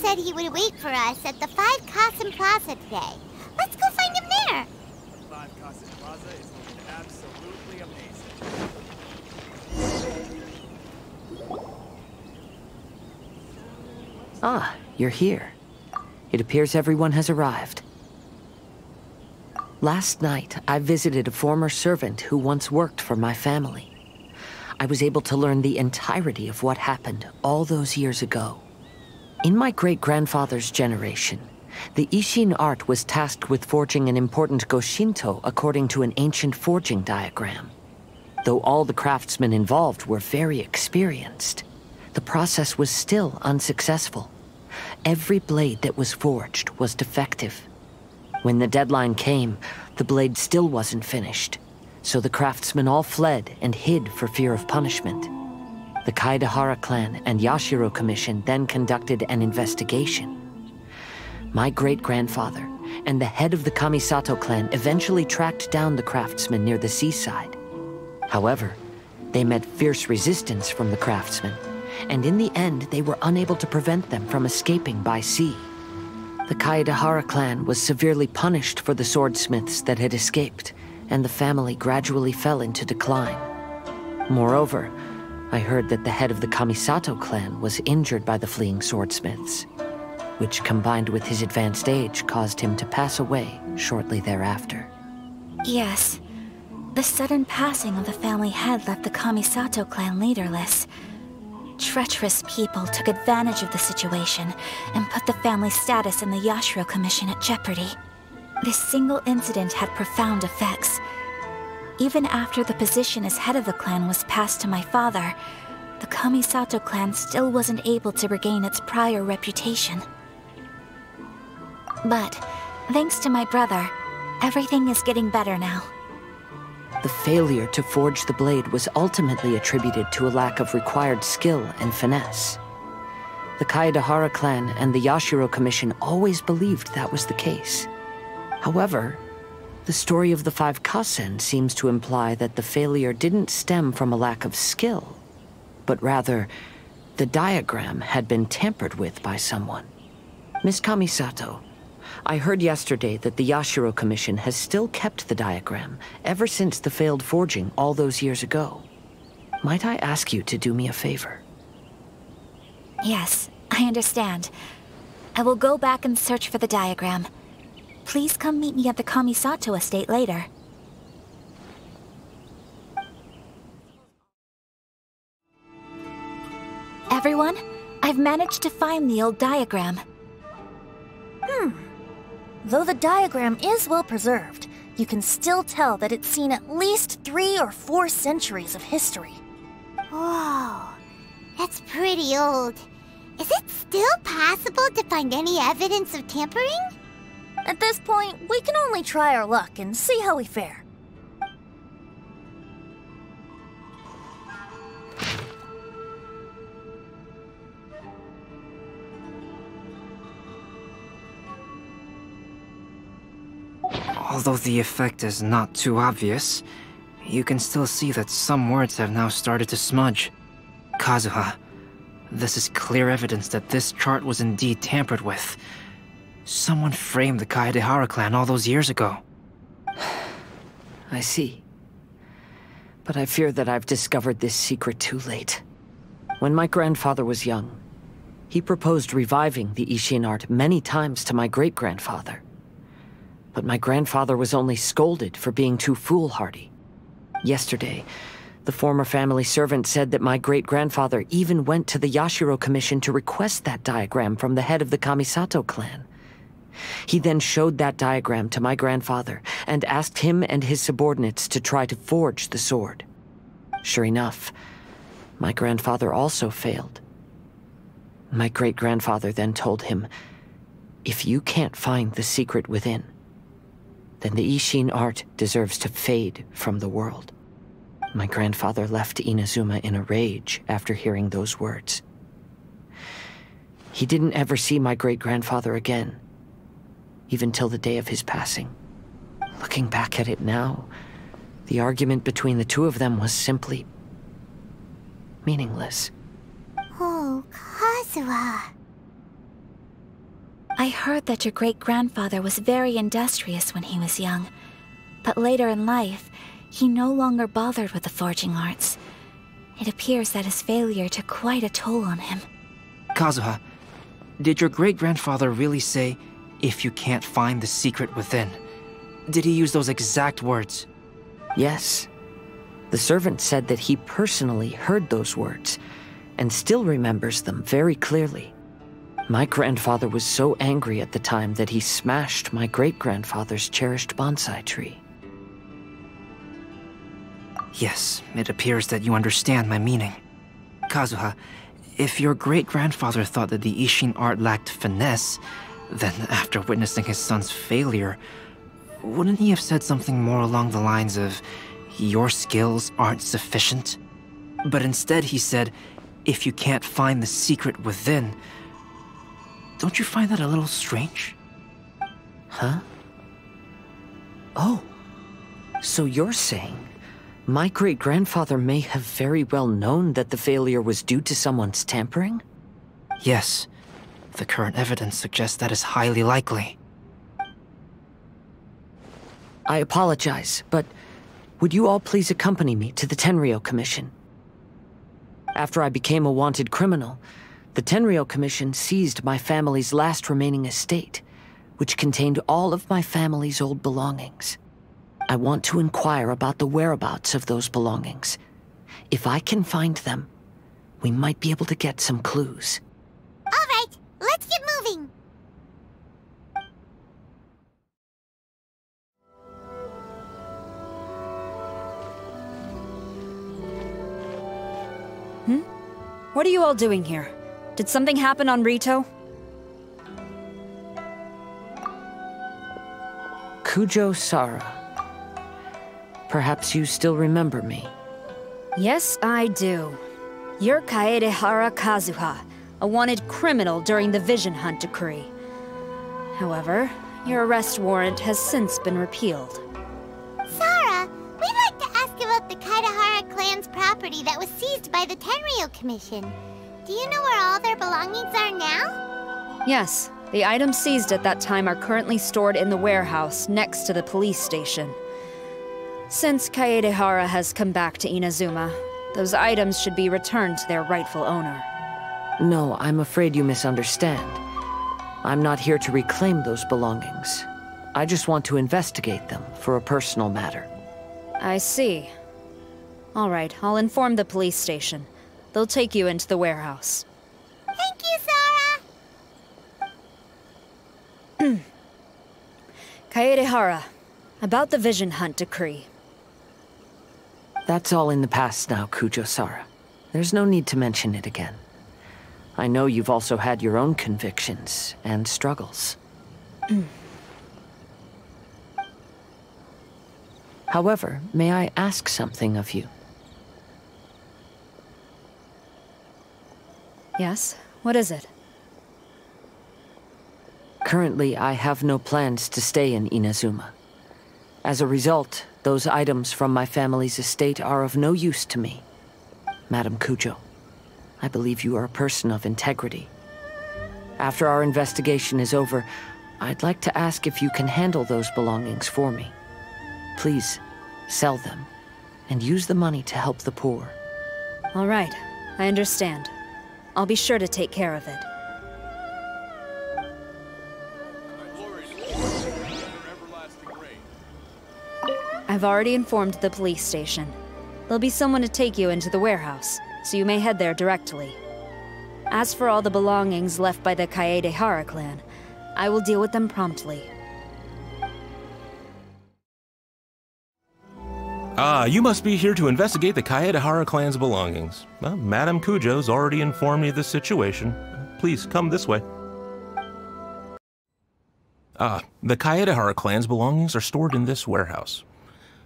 said he would wait for us at the 5 Kasen Plaza today. Let's go find him there. The 5 Kasen Plaza is looking absolutely amazing. Ah, you're here. It appears everyone has arrived. Last night, I visited a former servant who once worked for my family. I was able to learn the entirety of what happened all those years ago. In my great-grandfather's generation, the Ishin art was tasked with forging an important Goshinto according to an ancient forging diagram. Though all the craftsmen involved were very experienced, the process was still unsuccessful. Every blade that was forged was defective. When the deadline came, the blade still wasn't finished, so the craftsmen all fled and hid for fear of punishment. The Kaedehara clan and Yashiro Commission then conducted an investigation. My great-grandfather and the head of the Kamisato clan eventually tracked down the craftsmen near the seaside. However, they met fierce resistance from the craftsmen, and in the end they were unable to prevent them from escaping by sea. The Kaedehara clan was severely punished for the swordsmiths that had escaped, and the family gradually fell into decline. Moreover, I heard that the head of the Kamisato clan was injured by the fleeing swordsmiths, which combined with his advanced age caused him to pass away shortly thereafter. Yes. The sudden passing of the family head left the Kamisato clan leaderless. Treacherous people took advantage of the situation and put the family's status in the Yashiro Commission at jeopardy. This single incident had profound effects. Even after the position as head of the clan was passed to my father, the Kamisato clan still wasn't able to regain its prior reputation. But, thanks to my brother, everything is getting better now. The failure to forge the blade was ultimately attributed to a lack of required skill and finesse. The Kaedehara clan and the Yashiro Commission always believed that was the case. However, the story of the 5 kasen seems to imply that the failure didn't stem from a lack of skill, but rather, the diagram had been tampered with by someone. Miss Kamisato, I heard yesterday that the Yashiro Commission has still kept the diagram ever since the failed forging all those years ago. Might I ask you to do me a favor? Yes, I understand. I will go back and search for the diagram. Please come meet me at the Kamisato estate later. Everyone, I've managed to find the old diagram. Though the diagram is well preserved, you can still tell that it's seen at least 3 or 4 centuries of history. Whoa, that's pretty old. Is it still possible to find any evidence of tampering? At this point, we can only try our luck and see how we fare. Although the effect is not too obvious, you can still see that some words have now started to smudge. Kazuha, this is clear evidence that this chart was indeed tampered with. Someone framed the Kaedehara clan all those years ago. I see. But I fear that I've discovered this secret too late. When my grandfather was young, he proposed reviving the Ishin art many times to my great-grandfather. But my grandfather was only scolded for being too foolhardy. Yesterday, the former family servant said that my great-grandfather even went to the Yashiro Commission to request that diagram from the head of the Kamisato clan. He then showed that diagram to my grandfather and asked him and his subordinates to try to forge the sword. Sure enough, my grandfather also failed. My great-grandfather then told him, "If you can't find the secret within, then the Ishin art deserves to fade from the world." My grandfather left Inazuma in a rage after hearing those words. He didn't ever see my great-grandfather again, even till the day of his passing. Looking back at it now, the argument between the two of them was simply meaningless. Oh, Kazuha. I heard that your great-grandfather was very industrious when he was young, but later in life, he no longer bothered with the forging arts. It appears that his failure took quite a toll on him. Kazuha, did your great-grandfather really say, "If you can't find the secret within"? Did he use those exact words? Yes. The servant said that he personally heard those words, and still remembers them very clearly. My grandfather was so angry at the time that he smashed my great-grandfather's cherished bonsai tree. Yes, it appears that you understand my meaning. Kazuha, if your great-grandfather thought that the Ishin art lacked finesse, then after witnessing his son's failure, wouldn't he have said something more along the lines of, "Your skills aren't sufficient"? But instead he said, "If you can't find the secret within." Don't you find that a little strange? Huh? Oh. So you're saying my great-grandfather may have very well known that the failure was due to someone's tampering? Yes. The current evidence suggests that is highly likely. I apologize, but would you all please accompany me to the Tenryou Commission? After I became a wanted criminal, the Tenryou Commission seized my family's last remaining estate, which contained all of my family's old belongings. I want to inquire about the whereabouts of those belongings. If I can find them, we might be able to get some clues. All right, let's get moving. What are you all doing here? Did something happen on Rito? Kujo Sara. Perhaps you still remember me. Yes, I do. You're Kaedehara Kazuha, a wanted criminal during the Vision Hunt decree. However, your arrest warrant has since been repealed. Sara, we'd like to ask about the Kaedehara clan's property that was seized by the Tenryou Commission. Do you know where all their belongings are now? Yes, the items seized at that time are currently stored in the warehouse next to the police station. Since Kaedehara has come back to Inazuma, those items should be returned to their rightful owner. No, I'm afraid you misunderstand. I'm not here to reclaim those belongings. I just want to investigate them for a personal matter. I see. All right, I'll inform the police station. They'll take you into the warehouse. Thank you, Sara! Kaedehara, about the Vision Hunt decree. That's all in the past now, Kujo Sara. There's no need to mention it again. I know you've also had your own convictions and struggles. However, may I ask something of you? Yes? What is it? Currently, I have no plans to stay in Inazuma. As a result, those items from my family's estate are of no use to me. Madam Kujo, I believe you are a person of integrity. After our investigation is over, I'd like to ask if you can handle those belongings for me. Please, sell them, and use the money to help the poor. All right, I understand. I'll be sure to take care of it. I've already informed the police station. There'll be someone to take you into the warehouse, so you may head there directly. As for all the belongings left by the Kaedehara clan, I will deal with them promptly. Ah, you must be here to investigate the Kaedehara clan's belongings. Well, Madame Kujo's already informed me of the situation. Please, come this way. Ah, the Kaedehara clan's belongings are stored in this warehouse.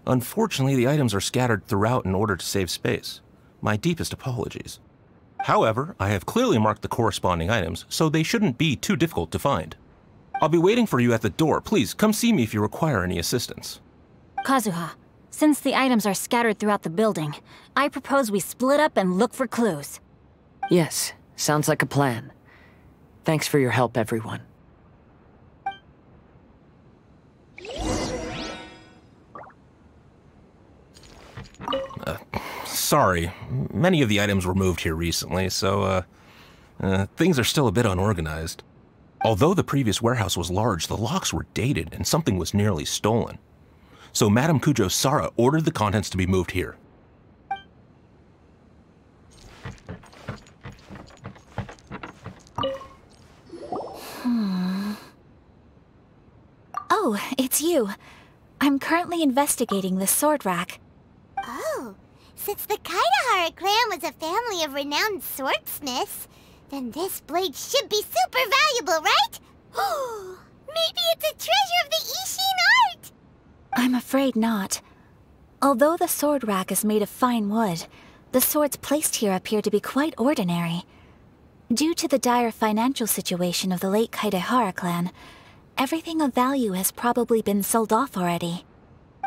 Unfortunately, the items are scattered throughout in order to save space. My deepest apologies. However, I have clearly marked the corresponding items, so they shouldn't be too difficult to find. I'll be waiting for you at the door. Please, come see me if you require any assistance. Kazuha, since the items are scattered throughout the building, I propose we split up and look for clues. Yes, sounds like a plan. Thanks for your help, everyone. Sorry, many of the items were moved here recently, so, things are still a bit unorganized. Although the previous warehouse was large, the locks were dated and something was nearly stolen. So Madame Kujo Sara ordered the contents to be moved here. Oh, it's you. I'm currently investigating the sword rack. Oh, since the Kaidahara clan was a family of renowned swordsmiths, then this blade should be super valuable, right? Oh, maybe it's a treasure of the Ishin art! I'm afraid not. Although the sword rack is made of fine wood, the swords placed here appear to be quite ordinary. Due to the dire financial situation of the late Kaidahara clan, everything of value has probably been sold off already.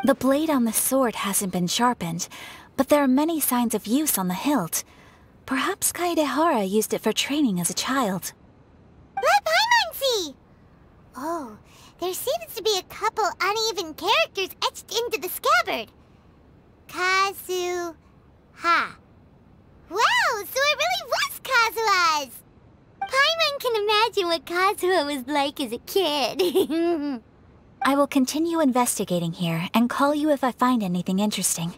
The blade on the sword hasn't been sharpened, but there are many signs of use on the hilt. Perhaps Kaidahara used it for training as a child. Let Paimon see! Oh, there seems to be a couple uneven characters etched into the scabbard. Kazuha. Wow, so it really was Kazuha's! Paimon can imagine what Kazuha was like as a kid. I will continue investigating here and call you if I find anything interesting.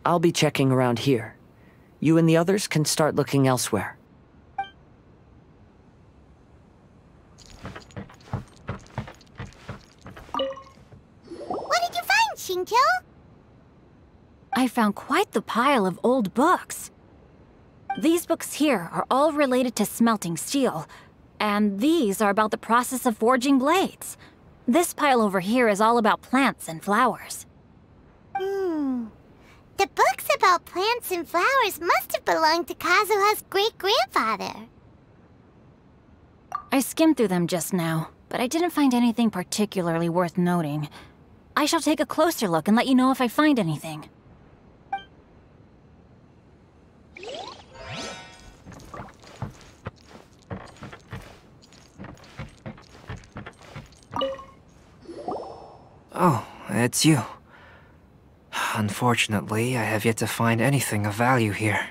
I'll be checking around here. You and the others can start looking elsewhere. What did you find, Shinjo? I found quite the pile of old books. These books here are all related to smelting steel, and these are about the process of forging blades. This pile over here is all about plants and flowers. The books about plants and flowers must have belonged to Kazuha's great-grandfather. I skimmed through them just now, but I didn't find anything particularly worth noting. I shall take a closer look and let you know if I find anything. Oh, it's you. Unfortunately, I have yet to find anything of value here.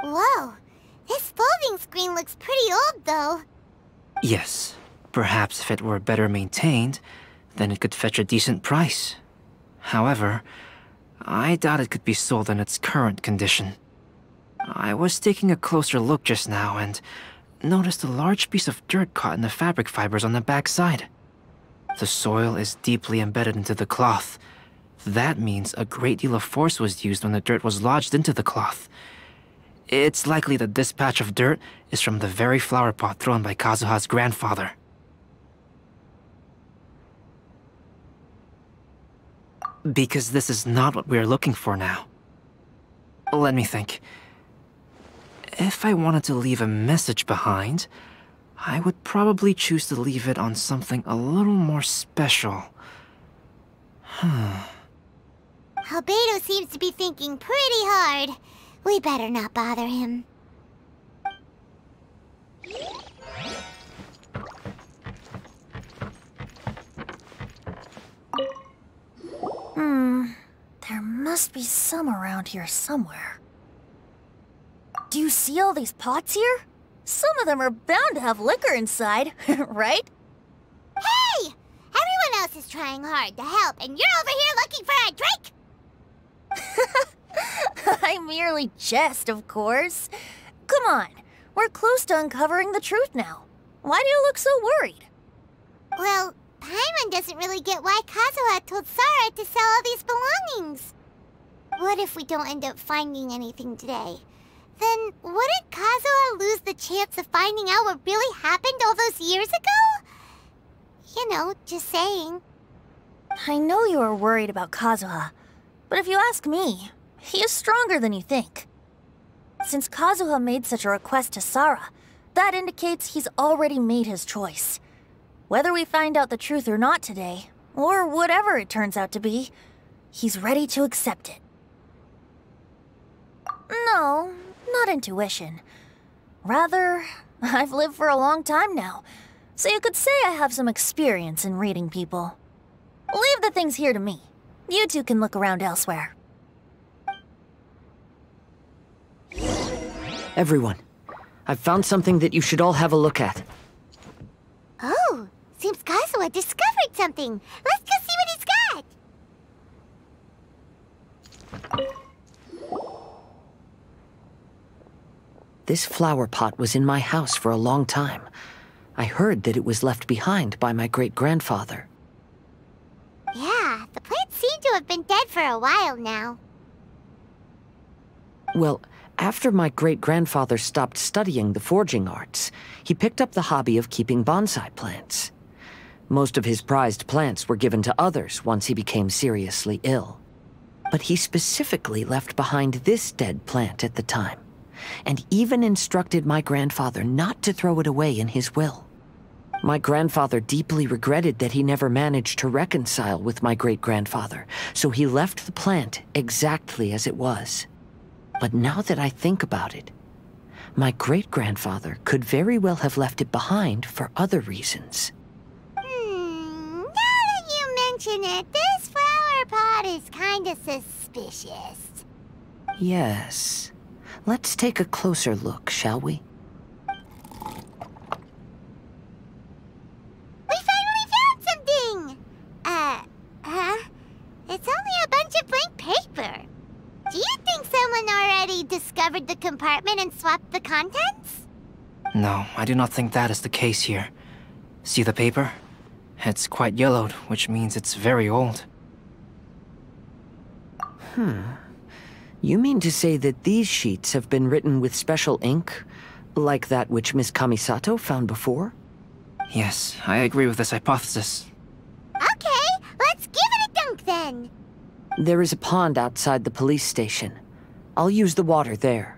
Whoa, this folding screen looks pretty old, though. Yes, perhaps if it were better maintained, then it could fetch a decent price. However, I doubt it could be sold in its current condition. I was taking a closer look just now and noticed a large piece of dirt caught in the fabric fibers on the back side. The soil is deeply embedded into the cloth. That means a great deal of force was used when the dirt was lodged into the cloth. It's likely that this patch of dirt is from the very flower pot thrown by Kazuha's grandfather. Because this is not what we are looking for now. Let me think. If I wanted to leave a message behind, I would probably choose to leave it on something a little more special. Albedo seems to be thinking pretty hard. We better not bother him. There must be some around here somewhere. Do you see all these pots here? Some of them are bound to have liquor inside, right? Hey! Everyone else is trying hard to help, and you're over here looking for a drink? I merely jest, of course. Come on, we're close to uncovering the truth now. Why do you look so worried? Well, Paimon doesn't really get why Kazuha told Sara to sell all these belongings. What if we don't end up finding anything today? Then wouldn't Kazuha lose the chance of finding out what really happened all those years ago? You know, just saying. I know you are worried about Kazuha, but if you ask me, he is stronger than you think. Since Kazuha made such a request to Sara, that indicates he's already made his choice. Whether we find out the truth or not today, or whatever it turns out to be, he's ready to accept it. No, not intuition. Rather, I've lived for a long time now, So you could say I have some experience in reading people. Leave the things here to me. You two can look around elsewhere. Everyone, I've found something that you should all have a look at. Oh, seems Kazuha discovered something. Let's go see what he's got. This flower pot was in my house for a long time. I heard that it was left behind by my great-grandfather. Yeah, the plants seem to have been dead for a while now. Well, after my great-grandfather stopped studying the forging arts, he picked up the hobby of keeping bonsai plants. Most of his prized plants were given to others once he became seriously ill. But he specifically left behind this dead plant at the time, and even instructed my grandfather not to throw it away in his will. My grandfather deeply regretted that he never managed to reconcile with my great-grandfather, so he left the plant exactly as it was. But now that I think about it, my great-grandfather could very well have left it behind for other reasons. Now that you mention it, this flower pot is kinda suspicious. Yes. Let's take a closer look, shall we? We finally found something! It's only a bunch of blank paper. Do you think someone already discovered the compartment and swapped the contents? No, I do not think that is the case here. See the paper? It's quite yellowed, which means it's very old. You mean to say that these sheets have been written with special ink, like that which Miss Kamisato found before? Yes, I agree with this hypothesis. Okay, let's give it a dunk then. There is a pond outside the police station. I'll use the water there.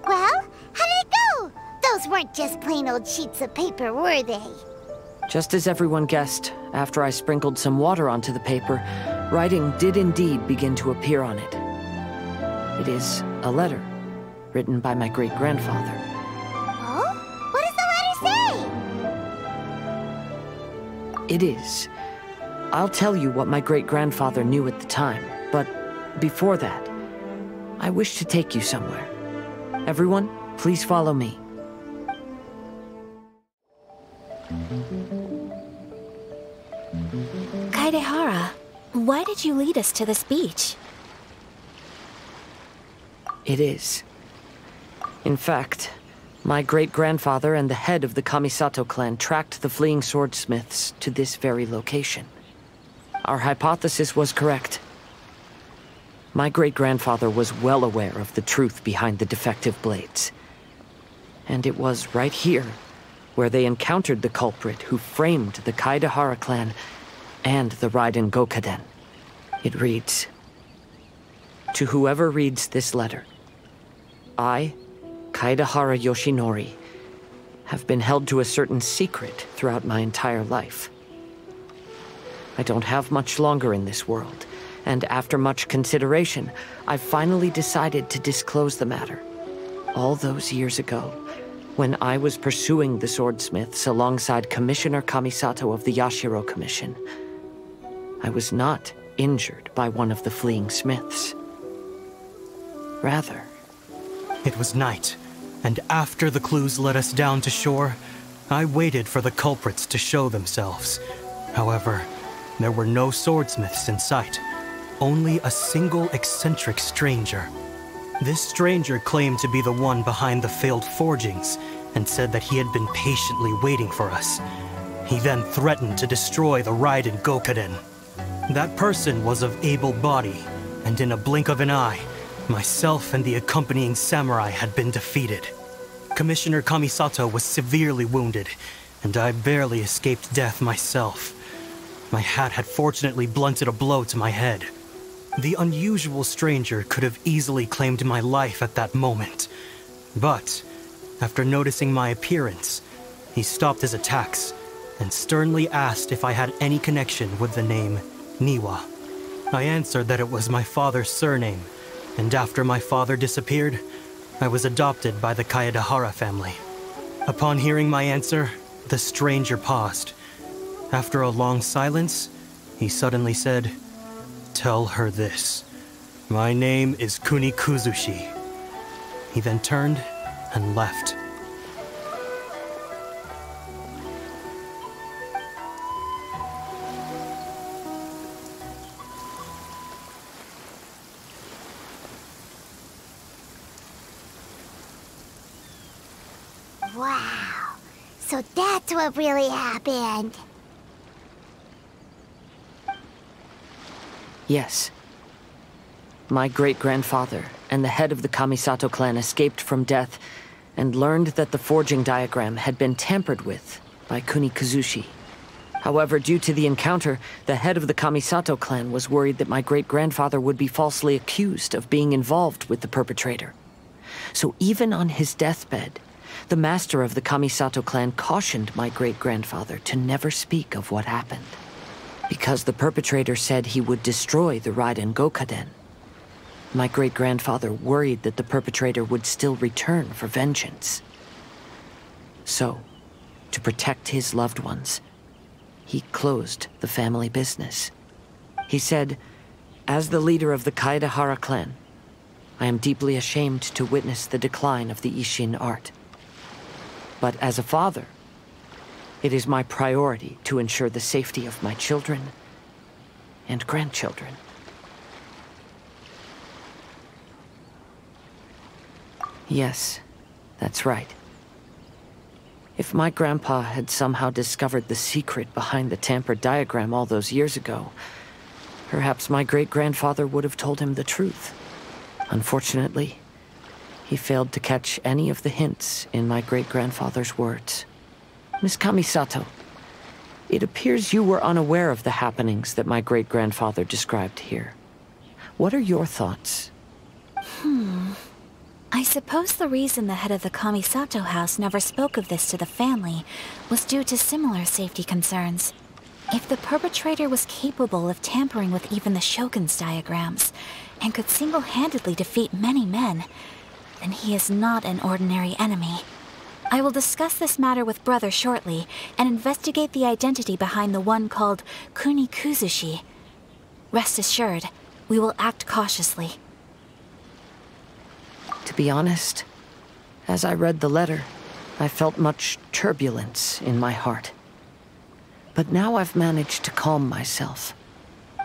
Well, how did it go? Those weren't just plain old sheets of paper, were they? Just as everyone guessed, after I sprinkled some water onto the paper, writing did indeed begin to appear on it. It is a letter, written by my great-grandfather. Oh? What does the letter say? It is. I'll tell you what my great-grandfather knew at the time, but before that, I wish to take you somewhere. Everyone, please follow me. Kaedehara, why did you lead us to this beach? It is. In fact, my great-grandfather and the head of the Kamisato clan tracked the fleeing swordsmiths to this very location. Our hypothesis was correct. My great-grandfather was well aware of the truth behind the defective blades. And it was right here where they encountered the culprit who framed the Kaedehara clan and the Raiden Gokaden. It reads, "To whoever reads this letter, I, Kaedehara Yoshinori, have been held to a certain secret throughout my entire life. I don't have much longer in this world, and after much consideration, I finally decided to disclose the matter. All those years ago, when I was pursuing the swordsmiths alongside Commissioner Kamisato of the Yashiro Commission, I was not injured by one of the fleeing smiths. Rather, it was night, and after the clues led us down to shore, I waited for the culprits to show themselves. However, there were no swordsmiths in sight, only a single eccentric stranger. This stranger claimed to be the one behind the failed forgings, and said that he had been patiently waiting for us. He then threatened to destroy the Raiden Gokaden. That person was of able body, and in a blink of an eye, myself and the accompanying samurai had been defeated. Commissioner Kamisato was severely wounded, and I barely escaped death myself. My hat had fortunately blunted a blow to my head. The unusual stranger could have easily claimed my life at that moment. But, after noticing my appearance, he stopped his attacks and sternly asked if I had any connection with the name Niwa. I answered that it was my father's surname, and after my father disappeared, I was adopted by the Kaedahara family. Upon hearing my answer, the stranger paused. After a long silence, he suddenly said, "Tell her this. My name is Kunikuzushi." He then turned and left. Wow. So that's what really happened. Yes. My great-grandfather and the head of the Kamisato clan escaped from death and learned that the forging diagram had been tampered with by Kunikuzushi. However, due to the encounter, the head of the Kamisato clan was worried that my great-grandfather would be falsely accused of being involved with the perpetrator. So even on his deathbed, the master of the Kamisato clan cautioned my great-grandfather to never speak of what happened, because the perpetrator said he would destroy the Raiden Gokaden. My great-grandfather worried that the perpetrator would still return for vengeance. So, to protect his loved ones, he closed the family business. He said, "As the leader of the Kaedahara clan, I am deeply ashamed to witness the decline of the Isshin art. But as a father, it is my priority to ensure the safety of my children and grandchildren." Yes, that's right. If my grandpa had somehow discovered the secret behind the tampered diagram all those years ago, perhaps my great-grandfather would have told him the truth. Unfortunately, he failed to catch any of the hints in my great-grandfather's words. Miss Kamisato, it appears you were unaware of the happenings that my great-grandfather described here. What are your thoughts? I suppose the reason the head of the Kamisato house never spoke of this to the family was due to similar safety concerns. If the perpetrator was capable of tampering with even the Shogun's diagrams, and could single-handedly defeat many men, then he is not an ordinary enemy. I will discuss this matter with Brother shortly, and investigate the identity behind the one called Kunikuzushi. Rest assured, we will act cautiously. To be honest, as I read the letter, I felt much turbulence in my heart. But now I've managed to calm myself.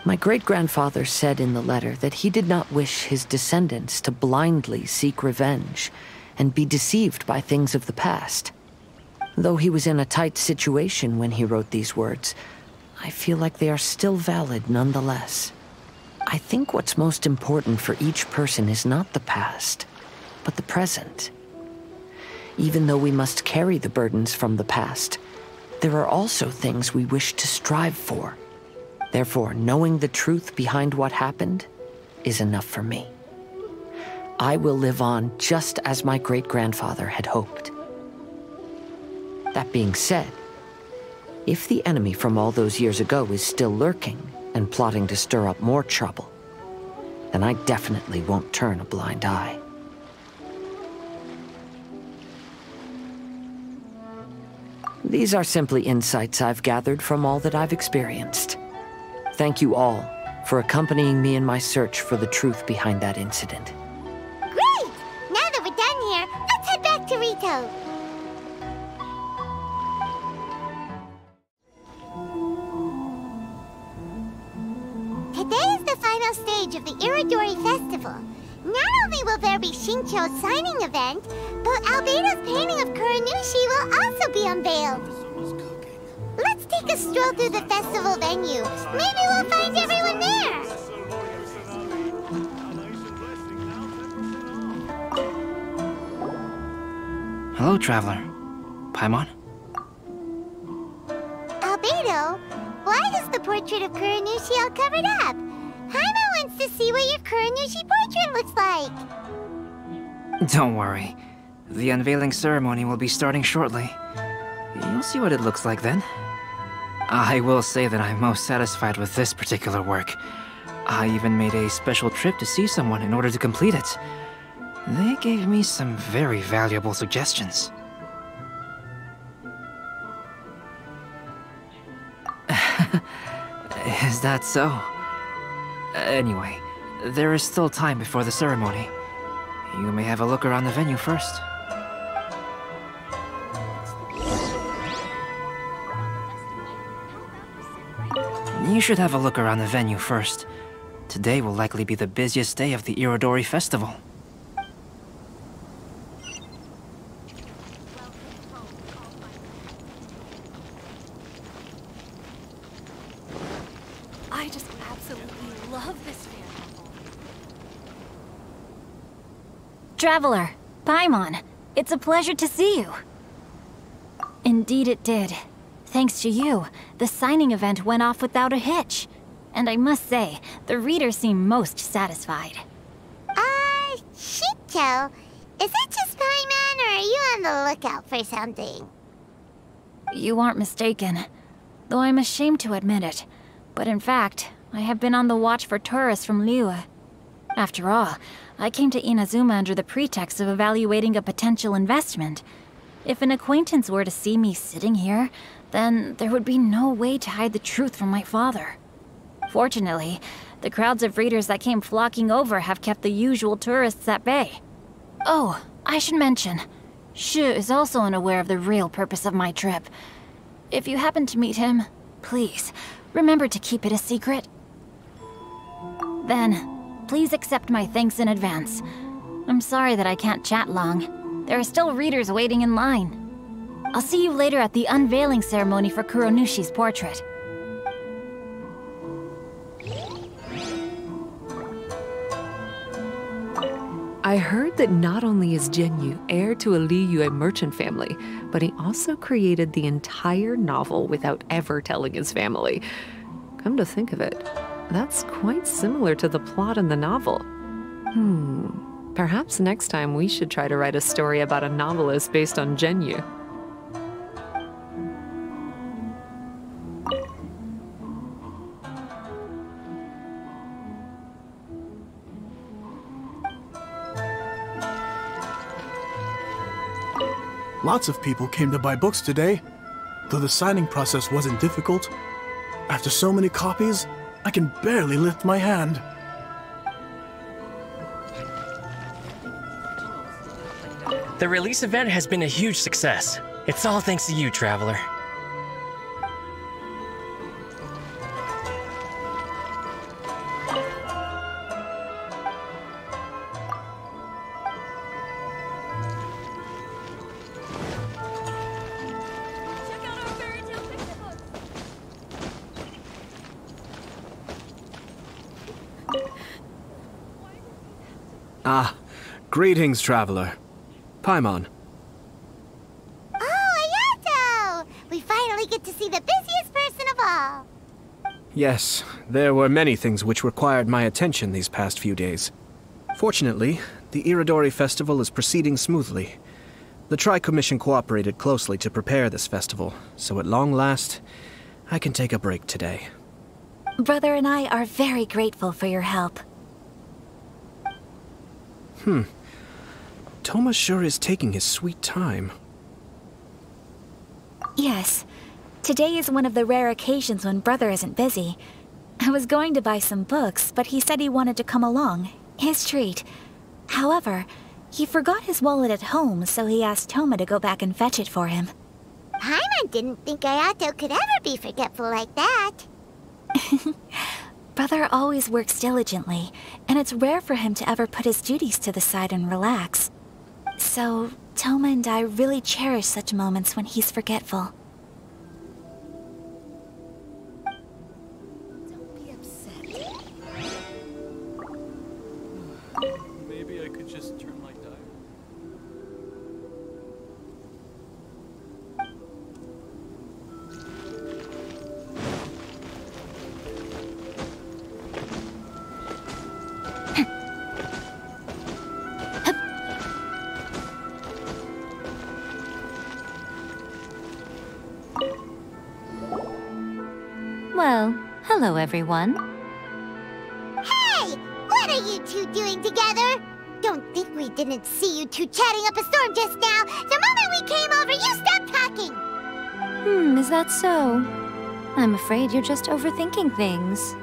My great-grandfather said in the letter that he did not wish his descendants to blindly seek revenge and be deceived by things of the past. Though he was in a tight situation when he wrote these words, I feel like they are still valid nonetheless. I think what's most important for each person is not the past, but the present. Even though we must carry the burdens from the past, there are also things we wish to strive for. Therefore, knowing the truth behind what happened is enough for me. I will live on just as my great-grandfather had hoped. That being said, if the enemy from all those years ago is still lurking and plotting to stir up more trouble, then I definitely won't turn a blind eye. These are simply insights I've gathered from all that I've experienced. Thank you all for accompanying me in my search for the truth behind that incident. Great! Now that we're done here, let's head back to Rito. Today is the final stage of the Irodori Festival. Not only will there be Shincho's signing event, but Albedo's painting of Kuranushi will also be unveiled. Let's take a stroll through the festival venue. Maybe we'll find everyone there. Hello, traveler. Paimon? Albedo, why is the portrait of Kuranushi all covered up? Paimon wants to see what your Kuranushi portrait looks like. Don't worry. The unveiling ceremony will be starting shortly. You'll see what it looks like then. I will say that I'm most satisfied with this particular work. I even made a special trip to see someone in order to complete it. They gave me some very valuable suggestions. Is that so? Anyway, there is still time before the ceremony. You may have a look around the venue first. You should have a look around the venue first. Today will likely be the busiest day of the Irodori festival. I just absolutely love this fair. Traveler, Paimon, it's a pleasure to see you. Indeed it did. Thanks to you, the signing event went off without a hitch. And I must say, the readers seem most satisfied. Shinto, is it just Paimon, or are you on the lookout for something? You aren't mistaken, though I'm ashamed to admit it. But in fact, I have been on the watch for tourists from Liyue. After all, I came to Inazuma under the pretext of evaluating a potential investment. If an acquaintance were to see me sitting here, then there would be no way to hide the truth from my father. Fortunately, the crowds of readers that came flocking over have kept the usual tourists at bay. Oh, I should mention, Shu is also unaware of the real purpose of my trip. If you happen to meet him, please, remember to keep it a secret. Then, please accept my thanks in advance. I'm sorry that I can't chat long. There are still readers waiting in line. I'll see you later at the unveiling ceremony for Kuronushi's portrait. I heard that not only is Genyu heir to a Liyue merchant family, but he also created the entire novel without ever telling his family. Come to think of it, that's quite similar to the plot in the novel. Perhaps next time we should try to write a story about a novelist based on Genyu. Lots of people came to buy books today, though the signing process wasn't difficult. After so many copies, I can barely lift my hand. The release event has been a huge success. It's all thanks to you, Traveler. Ah, greetings, Traveler. Paimon. Oh, Ayato! We finally get to see the busiest person of all. Yes, there were many things which required my attention these past few days. Fortunately, the Irodori festival is proceeding smoothly. The Tri-Commission cooperated closely to prepare this festival, so at long last, I can take a break today. Brother and I are very grateful for your help. Toma sure is taking his sweet time. Yes. Today is one of the rare occasions when Brother isn't busy. I was going to buy some books, but he said he wanted to come along. His treat. However, he forgot his wallet at home, so he asked Toma to go back and fetch it for him. Paimon didn't think Ayato could ever be forgetful like that. Brother always works diligently, and it's rare for him to ever put his duties to the side and relax. So, Toma and I really cherish such moments when he's forgetful. Don't be upset. Maybe I could just turn my dial. Hello, everyone. Hey! What are you two doing together? Don't think we didn't see you two chatting up a storm just now. The moment we came over, you stopped talking. Is that so? I'm afraid you're just overthinking things.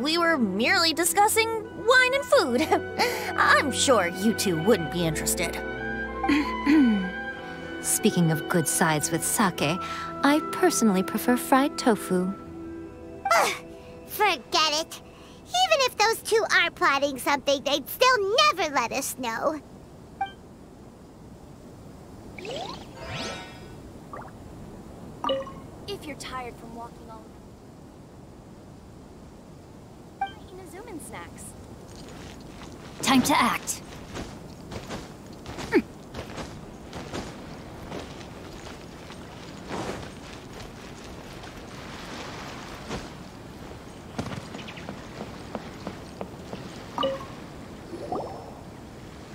We were merely discussing wine and food. I'm sure you two wouldn't be interested. Speaking of good sides with sake, I personally prefer fried tofu. Forget it. Even if those two are plotting something, they'd still never let us know. If you're tired from walking all around, Inazuman snacks. Time to act.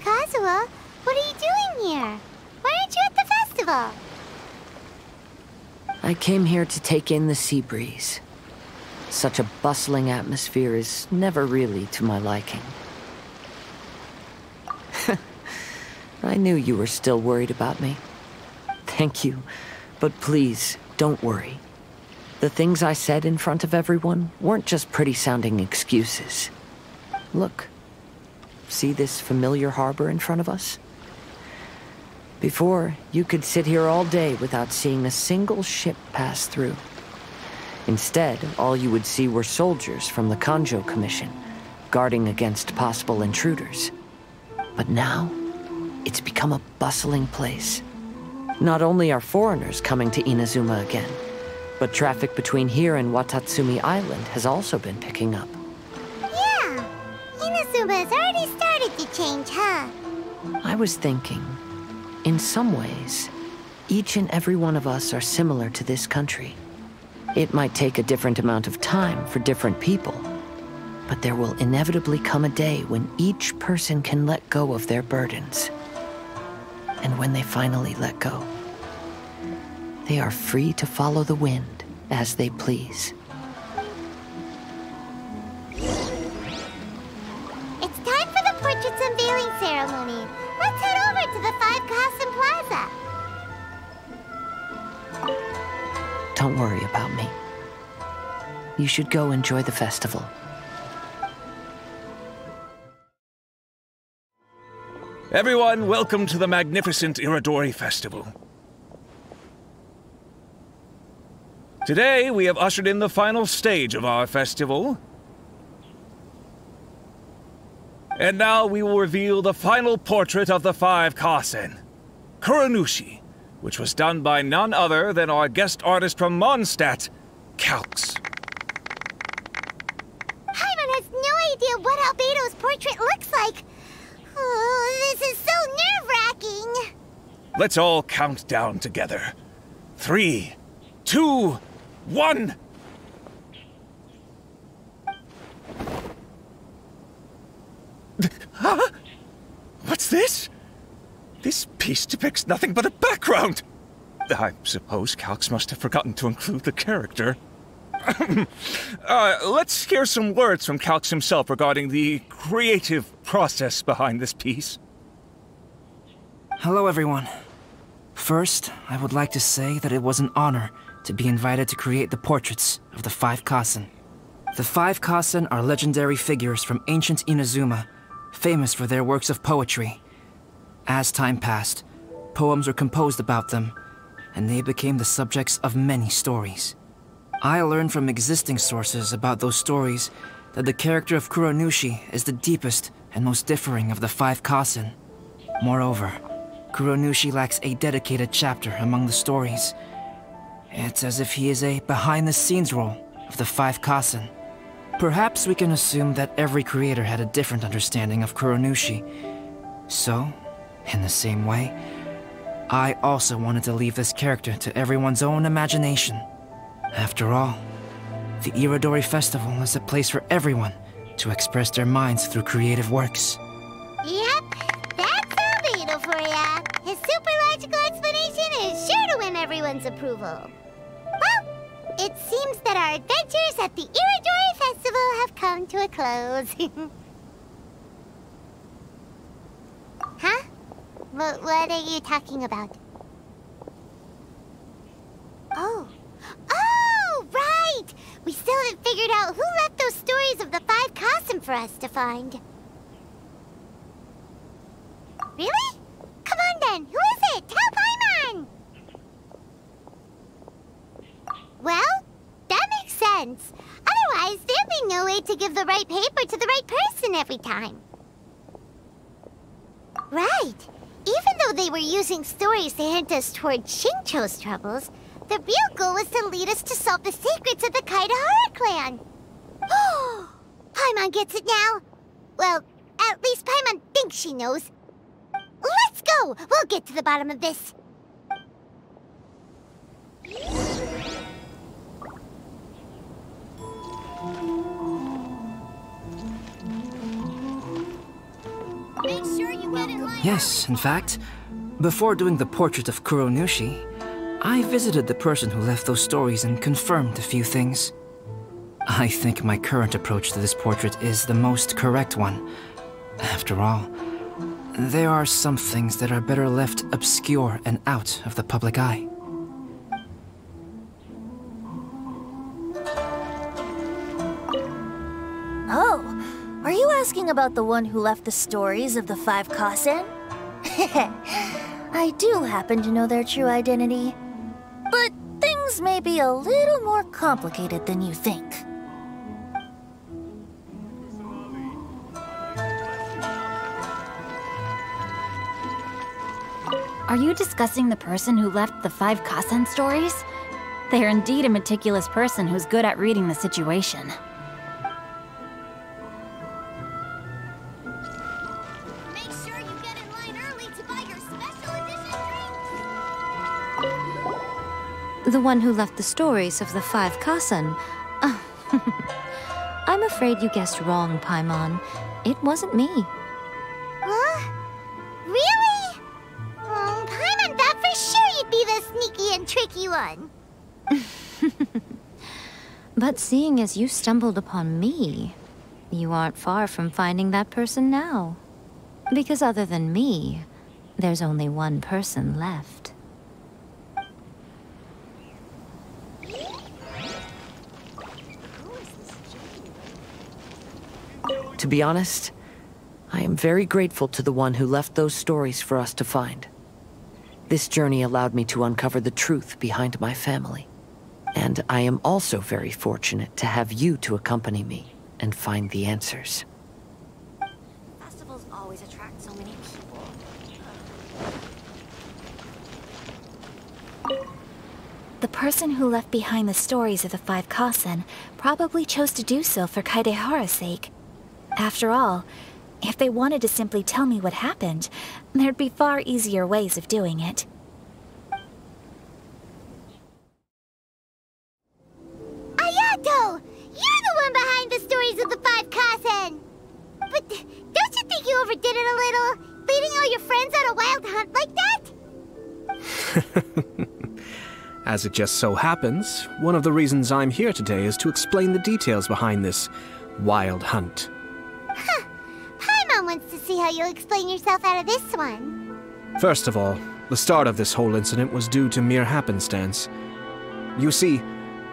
Kazuha, what are you doing here? Why aren't you at the festival? I came here to take in the sea breeze. Such a bustling atmosphere is never really to my liking. I knew you were still worried about me. Thank you, but please, don't worry. The things I said in front of everyone weren't just pretty-sounding excuses. Look, see this familiar harbor in front of us? Before, you could sit here all day without seeing a single ship pass through. Instead, all you would see were soldiers from the Kanjo Commission, guarding against possible intruders. But now, it's become a bustling place. Not only are foreigners coming to Inazuma again, but traffic between here and Watatsumi Island has also been picking up. Yeah, Inazuma has already started to change, huh? I was thinking, in some ways, each and every one of us are similar to this country. It might take a different amount of time for different people, but there will inevitably come a day when each person can let go of their burdens. And when they finally let go, they are free to follow the wind as they please. It's time for the portraits unveiling ceremony. Let's head over to the 5 Kasen Plaza. Don't worry about me. You should go enjoy the festival. Everyone, welcome to the magnificent Irodori Festival. Today, we have ushered in the final stage of our festival. And now we will reveal the final portrait of the 5 Kasen, Kuronushi, which was done by none other than our guest artist from Mondstadt, Calx. Paimon has no idea what Albedo's portrait looks like. Oh, this is so nerve-wracking. Let's all count down together. 3, 2, 1. Huh? What's this? This piece depicts nothing but a background. I suppose Calx must have forgotten to include the character. Let's hear some words from Calx himself regarding the creative process behind this piece. Hello, everyone. First, I would like to say that it was an honor to be invited to create the portraits of the 5 Kasen. The 5 Kasen are legendary figures from ancient Inazuma, famous for their works of poetry. As time passed, poems were composed about them, and they became the subjects of many stories. I learned from existing sources about those stories that the character of Kuronushi is the deepest and most differing of the 5 Kasen. Moreover, Kuronushi lacks a dedicated chapter among the stories. It's as if he is a behind-the-scenes role of the 5 Kasen. Perhaps we can assume that every creator had a different understanding of Kuronushi. So, in the same way, I also wanted to leave this character to everyone's own imagination. After all, the Irodori Festival is a place for everyone to express their minds through creative works. Yep, that's Albedo for ya. His super logical explanation is sure to win everyone's approval. Well, it seems that our adventures at the Irodori Festival have come to a close. Huh? What are you talking about? Oh. Oh, right! We still haven't figured out who left those stories of the 5 kasen for us to find. Really? Come on then, who is it? Tell Paimon! Well, that makes sense. Otherwise, there'd be no way to give the right paper to the right person every time. Right. Even though they were using stories to hint us toward Shincho's troubles, the real goal was to lead us to solve the secrets of the Kaedehara clan. Oh, Paimon gets it now. Well, at least Paimon thinks she knows. Let's go! We'll get to the bottom of this. Make sure you get in line. Yes, in fact, before doing the portrait of Kuronushi, I visited the person who left those stories and confirmed a few things. I think my current approach to this portrait is the most correct one. After all, there are some things that are better left obscure and out of the public eye. Oh, are you asking about the one who left the stories of the 5 kasen? I do happen to know their true identity. But things may be a little more complicated than you think. Are you discussing the person who left the 5 kasen stories? They are indeed a meticulous person who's good at reading the situation. Make sure you get in line early to buy your special edition drinks. The one who left the stories of the 5 kasen. I'm afraid you guessed wrong, Paimon. It wasn't me. Huh? Really? Paimon thought for sure you'd be the sneaky and tricky one. But seeing as you stumbled upon me, you aren't far from finding that person now. Because other than me, there's only one person left. To be honest, I am very grateful to the one who left those stories for us to find. This journey allowed me to uncover the truth behind my family. And I am also very fortunate to have you to accompany me and find the answers. Festivals always attract so many people. The person who left behind the stories of the 5 kasen probably chose to do so for Kaedehara's sake. After all, if they wanted to simply tell me what happened, there'd be far easier ways of doing it. Ayato! You're the one behind the stories of the 5 kasen! But don't you think you overdid it a little? Leading all your friends on a wild hunt like that? As it just so happens, one of the reasons I'm here today is to explain the details behind this wild hunt. Huh. Paimon wants to see how you'll explain yourself out of this one. First of all, the start of this whole incident was due to mere happenstance. You see,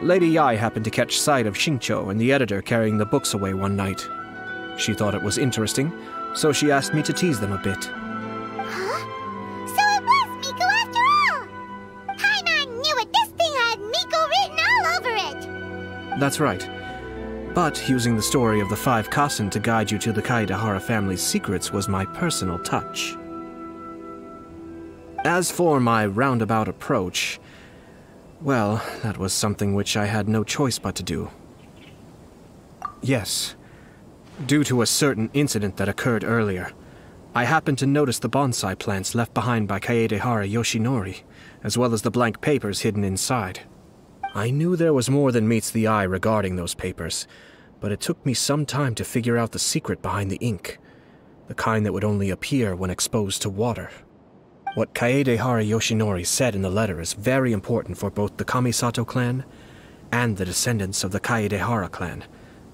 Lady Yai happened to catch sight of Shincho and the editor carrying the books away one night. She thought it was interesting, so she asked me to tease them a bit. Huh? So it was Miko after all! Paimon knew it! This thing had Miko written all over it! That's right. But using the story of the 5 kasen to guide you to the Kaedehara family's secrets was my personal touch. As for my roundabout approach, well, that was something which I had no choice but to do. Yes. Due to a certain incident that occurred earlier, I happened to notice the bonsai plants left behind by Kaedehara Yoshinori, as well as the blank papers hidden inside. I knew there was more than meets the eye regarding those papers, but it took me some time to figure out the secret behind the ink, the kind that would only appear when exposed to water. What Kaedehara Yoshinori said in the letter is very important for both the Kamisato clan and the descendants of the Kaedehara clan,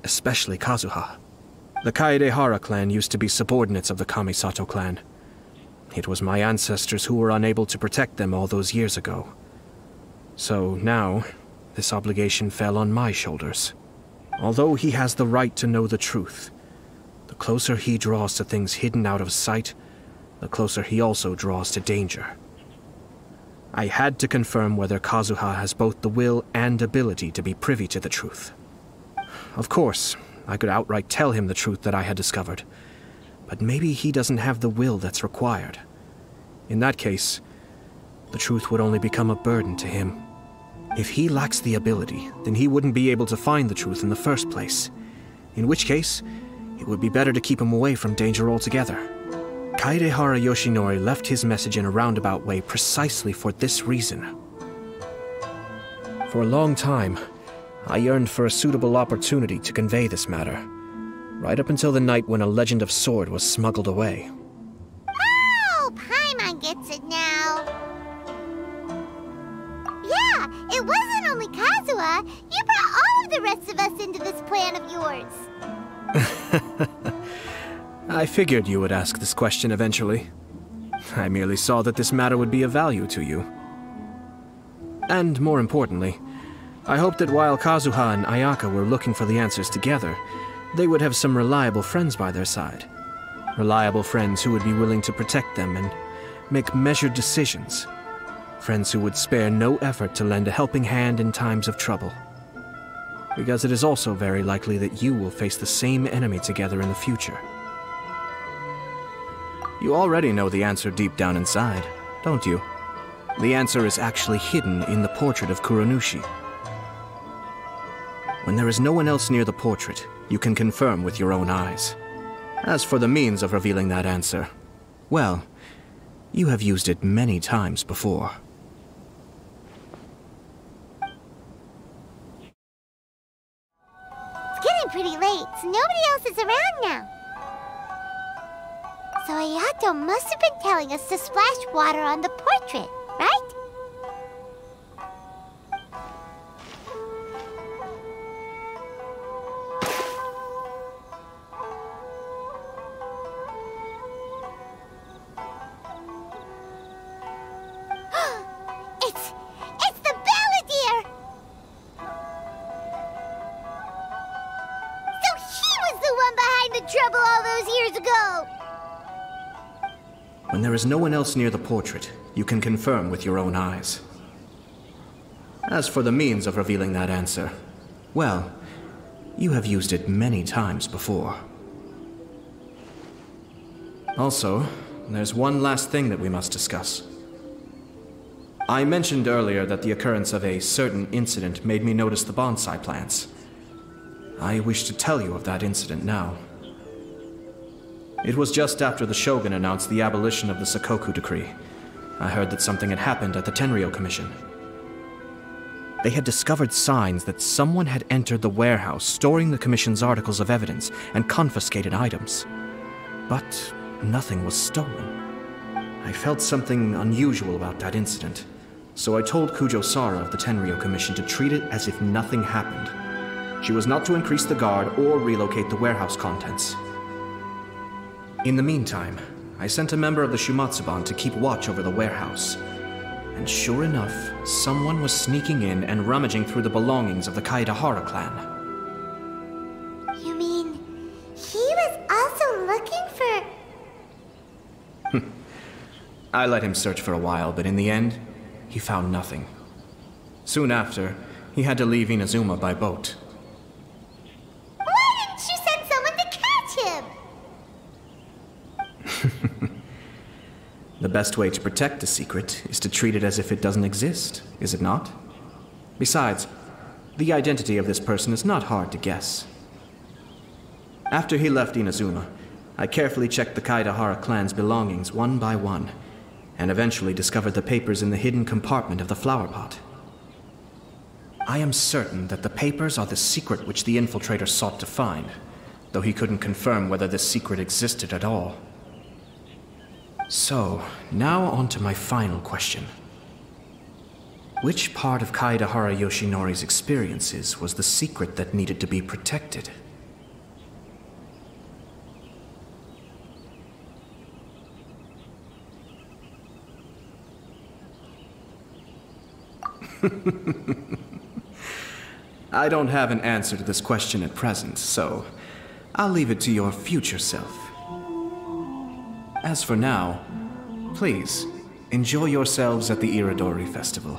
especially Kazuha. The Kaedehara clan used to be subordinates of the Kamisato clan. It was my ancestors who were unable to protect them all those years ago. So now, this obligation fell on my shoulders. Although he has the right to know the truth, the closer he draws to things hidden out of sight, the closer he also draws to danger. I had to confirm whether Kazuha has both the will and ability to be privy to the truth. Of course, I could outright tell him the truth that I had discovered, but maybe he doesn't have the will that's required. In that case, the truth would only become a burden to him. If he lacks the ability, then he wouldn't be able to find the truth in the first place. In which case, it would be better to keep him away from danger altogether. Kaedehara Yoshinori left his message in a roundabout way precisely for this reason. For a long time, I yearned for a suitable opportunity to convey this matter, right up until the night when a legend of sword was smuggled away. Oh, Paimon gets it now. Yeah, it wasn't only Kazuha. You brought all of the rest of us into this plan of yours. I figured you would ask this question eventually. I merely saw that this matter would be of value to you. And more importantly, I hoped that while Kazuha and Ayaka were looking for the answers together, they would have some reliable friends by their side. Reliable friends who would be willing to protect them and make measured decisions. Friends who would spare no effort to lend a helping hand in times of trouble. Because it is also very likely that you will face the same enemy together in the future. You already know the answer deep down inside, don't you? The answer is actually hidden in the portrait of Kuranushi. When there is no one else near the portrait, you can confirm with your own eyes. As for the means of revealing that answer, well, you have used it many times before. It's getting pretty late, so nobody else is around now. So Ayato must have been telling us to splash water on the portrait, right? It's the Balladeer! So he was the one behind the trouble all those years ago! When there is no one else near the portrait, you can confirm with your own eyes. As for the means of revealing that answer, well, you have used it many times before. Also, there's one last thing that we must discuss. I mentioned earlier that the occurrence of a certain incident made me notice the bonsai plants. I wish to tell you of that incident now. It was just after the Shogun announced the abolition of the Sakoku decree. I heard that something had happened at the Tenryou Commission. They had discovered signs that someone had entered the warehouse storing the Commission's articles of evidence and confiscated items. But nothing was stolen. I felt something unusual about that incident, so I told Kujo Sara of the Tenryou Commission to treat it as if nothing happened. She was not to increase the guard or relocate the warehouse contents. In the meantime, I sent a member of the Shumatsuban to keep watch over the warehouse. And sure enough, someone was sneaking in and rummaging through the belongings of the Kaedehara clan. You mean, he was also looking for... I let him search for a while, but in the end, he found nothing. Soon after, he had to leave Inazuma by boat. Why didn't you send someone to catch him? The best way to protect a secret is to treat it as if it doesn't exist, is it not? Besides, the identity of this person is not hard to guess. After he left Inazuma, I carefully checked the Kaedehara clan's belongings one by one, and eventually discovered the papers in the hidden compartment of the flower pot. I am certain that the papers are the secret which the infiltrator sought to find, though he couldn't confirm whether this secret existed at all. So, now on to my final question. Which part of Kaedehara Yoshinori's experiences was the secret that needed to be protected? I don't have an answer to this question at present, so I'll leave it to your future self. As for now, please, enjoy yourselves at the Irodori Festival.